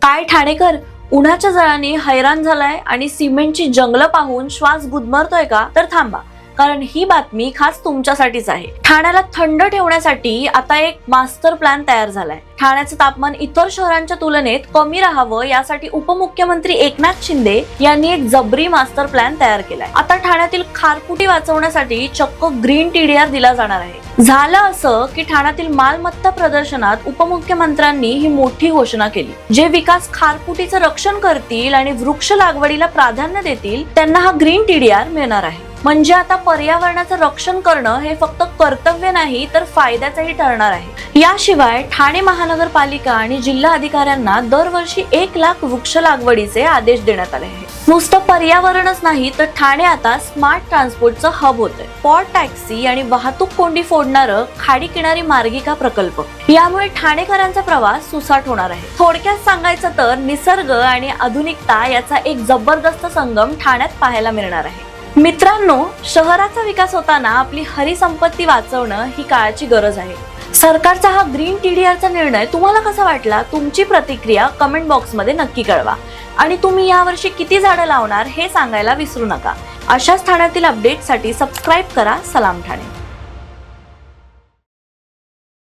काय ठाणेकर उन्हाच्या झळाने हैराण झालाय आणि सिमेंटची जंगलं पाहून श्वास गुदमरतोय का? तर थांबा, कारण ही बातमी खास तुमच्यासाठीच आहे. ठाण्याला थंड ठेवण्यासाठी आता एक मास्टर प्लॅन तयार झालाय. ठाण्याचं तापमान इतर शहरांच्या तुलनेत कमी राहावं यासाठी उपमुख्यमंत्री एकनाथ शिंदे यांनी एक जबरी मास्टर प्लॅन तयार केलाय. आता ठाण्यातील खारफुटी वाचवण्यासाठी चक्क ग्रीन TDR दिला जाणार आहे. झालं असं की ठाण्यातील मालमत्ता प्रदर्शनात उपमुख्यमंत्र्यांनी ही मोठी घोषणा केली. जे विकास खारफुटीचं रक्षण करतील आणि वृक्ष लागवडीला प्राधान्य देतील त्यांना हा ग्रीन TDR मिळणार आहे. म्हणजे आता पर्यावरणाचं रक्षण करणं हे फक्त कर्तव्य नाही तर फायद्याचंही ठरणार आहे. याशिवाय ठाणे महानगरपालिका आणि जिल्हा अधिकाऱ्यांना दरवर्षी 1 लाख वृक्ष लागवडीचे आदेश देण्यात आले आहेत. नुसतं पर्यावरणच नाही तर ठाणे आता स्मार्ट ट्रान्सपोर्टचं हब होतंय. पॉड टॅक्सी आणि वाहतूक कोंडी फोडणारं खाडी किनारी मार्गिका प्रकल्प यामुळे ठाणेकरांचा प्रवास सुसाट होणार आहे. थोडक्यात सांगायचं तर निसर्ग आणि आधुनिकता याचा एक जबरदस्त संगम ठाण्यात पाहायला मिळणार आहे. मित्रांनो, शहराचा विकास होताना आपली हरिसंपत्ती वाचवणं ही काळाची गरज आहे. सरकारचा हा ग्रीन TDRचा निर्णय तुम्हाला कसा वाटला? तुमची प्रतिक्रिया कमेंट बॉक्समध्ये नक्की कळवा. आणि तुम्ही यावर्षी किती झाडं लावणार हे सांगायला विसरू नका. अशाच ठाण्यातील अपडेटसाठी सबस्क्राईब करा. सलाम ठाणे.